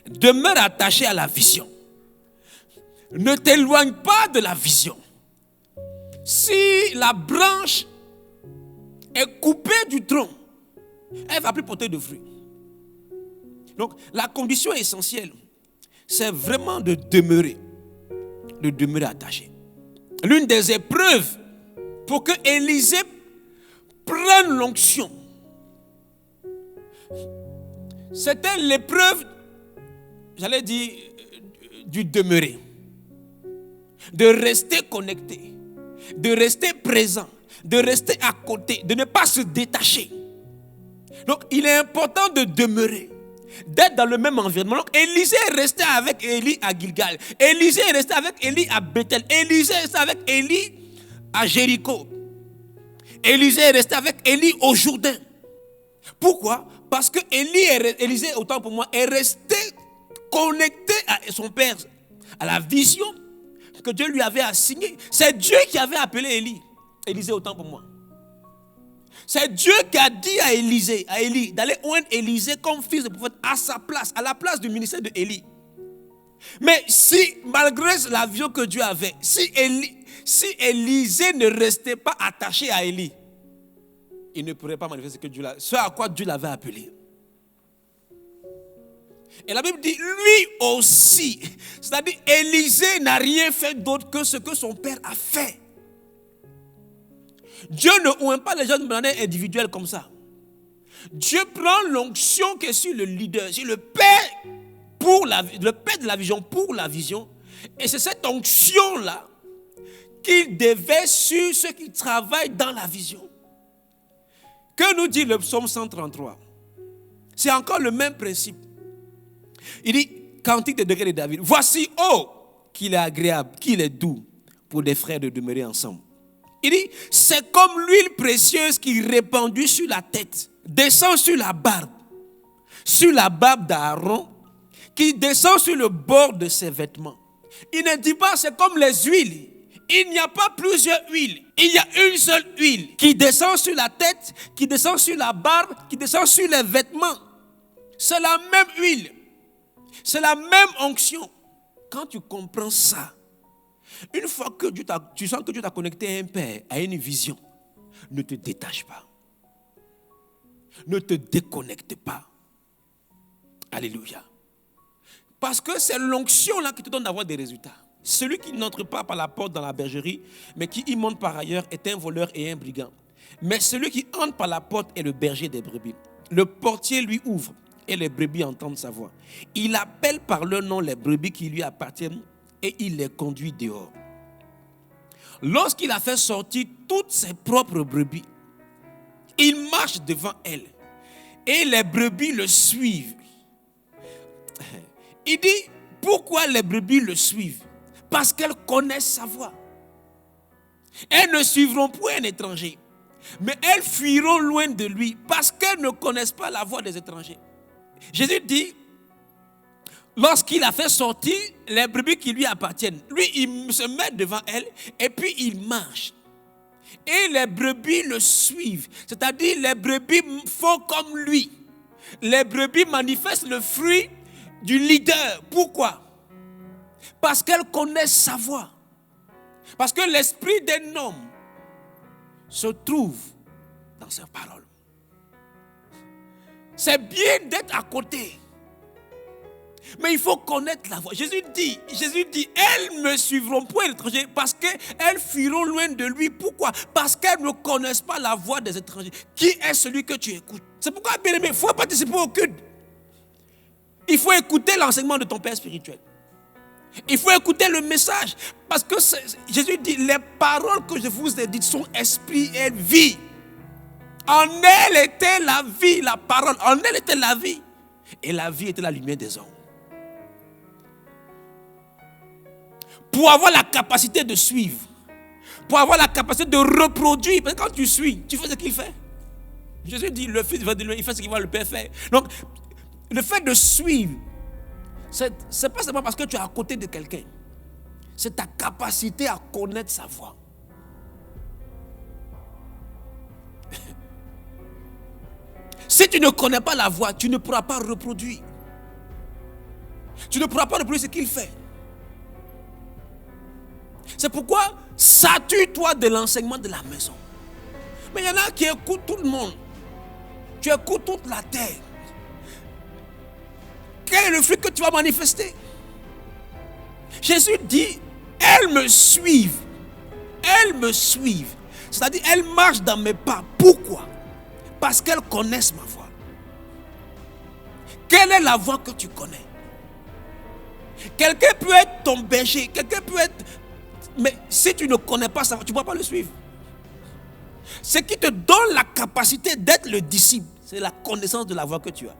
Demeure attaché à la vision. Ne t'éloigne pas de la vision. Si la branche est coupée du tronc, elle ne va plus porter de fruits. Donc, la condition essentielle, c'est vraiment de demeurer attaché. L'une des épreuves pour que Élisée prenne l'onction, c'était l'épreuve, j'allais dire, du demeurer. De rester connecté, de rester présent, de rester à côté, de ne pas se détacher. Donc, il est important de demeurer, d'être dans le même environnement. Donc, Élisée est resté avec Élie à Gilgal. Élisée est resté avec Élie à Bethel. Élisée est resté avec Élie à Jéricho. Élisée est resté avec Élie au Jourdain. Pourquoi? Parce que Élisée, autant pour moi, est resté connecté à son père, à la vision que Dieu lui avait assignée. C'est Dieu qui avait appelé Élisée, autant pour moi. C'est Dieu qui a dit à Élie, d'aller oindre Élisée comme fils de prophète à sa place, à la place du ministère de Élie. Mais si, malgré la vision que Dieu avait, si Élisée ne restait pas attaché à Élie, il ne pourrait pas manifester ce à quoi Dieu l'avait appelé. Et la Bible dit, lui aussi, c'est-à-dire Élisée n'a rien fait d'autre que ce que son père a fait. Dieu ne oint pas les gens de manière individuelle comme ça. Dieu prend l'onction qui est sur le leader, sur le père de la vision pour la vision. Et c'est cette onction-là qu'il déverse sur ceux qui travaillent dans la vision. Que nous dit le psaume 133? C'est encore le même principe. Il dit, cantique des degrés de David. Voici, oh, qu'il est agréable, qu'il est doux pour des frères de demeurer ensemble. Il dit, c'est comme l'huile précieuse qui est répandue sur la tête, descend sur la barbe d'Aaron, qui descend sur le bord de ses vêtements. Il ne dit pas, c'est comme les huiles. Il n'y a pas plusieurs huiles. Il y a une seule huile qui descend sur la tête, qui descend sur la barbe, qui descend sur les vêtements. C'est la même huile. C'est la même onction. Quand tu comprends ça, une fois que tu sens que Dieu t'a connecté à un père, à une vision, ne te détache pas. Ne te déconnecte pas. Alléluia. Parce que c'est l'onction là qui te donne d'avoir des résultats. Celui qui n'entre pas par la porte dans la bergerie, mais qui y monte par ailleurs, est un voleur et un brigand. Mais celui qui entre par la porte est le berger des brebis. Le portier lui ouvre et les brebis entendent sa voix. Il appelle par leur nom les brebis qui lui appartiennent et il les conduit dehors. Lorsqu'il a fait sortir toutes ses propres brebis, il marche devant elles et les brebis le suivent. Il dit, pourquoi les brebis le suivent? Parce qu'elles connaissent sa voix. Elles ne suivront point un étranger, mais elles fuiront loin de lui parce qu'elles ne connaissent pas la voix des étrangers. Jésus dit, lorsqu'il a fait sortir les brebis qui lui appartiennent, lui, il se met devant elles et puis il marche. Et les brebis le suivent. C'est-à-dire, les brebis font comme lui. Les brebis manifestent le fruit du leader. Pourquoi? Parce qu'elles connaissent sa voix. Parce que l'esprit d'un homme se trouve dans ses paroles. C'est bien d'être à côté. Mais il faut connaître la voix. Jésus dit, elles ne suivront point l'étranger parce qu'elles fuiront loin de lui. Pourquoi? Parce qu'elles ne connaissent pas la voix des étrangers. Qui est celui que tu écoutes? C'est pourquoi, bien aimé, il faut participer au culte. Il faut écouter l'enseignement de ton père spirituel. Il faut écouter le message. Parce que Jésus dit, les paroles que je vous ai dites sont esprit et vie. En elle était la vie, la parole. En elle était la vie. Et la vie était la lumière des hommes. Pour avoir la capacité de suivre, pour avoir la capacité de reproduire. Parce que quand tu suis, tu fais ce qu'il fait. Jésus dit, le Fils va de lui, il fait ce qu'il voit le Père faire. Donc, le fait de suivre, c'est pas seulement parce que tu es à côté de quelqu'un. C'est ta capacité à connaître sa voix. Si tu ne connais pas la voix, tu ne pourras pas reproduire. tu ne pourras pas reproduire ce qu'il fait. C'est pourquoi sature-toi de l'enseignement de la maison. Mais il y en a qui écoutent tout le monde. Tu écoutes toute la terre. Quel est le fruit que tu vas manifester? Jésus dit, elles me suivent. Elles me suivent. C'est-à-dire, elles marchent dans mes pas. Pourquoi? Parce qu'elles connaissent ma voix. Quelle est la voix que tu connais? Quelqu'un peut être ton berger. Quelqu'un peut être... Mais si tu ne connais pas ça, tu ne pourras pas le suivre. Ce qui te donne la capacité d'être le disciple, c'est la connaissance de la voix que tu as.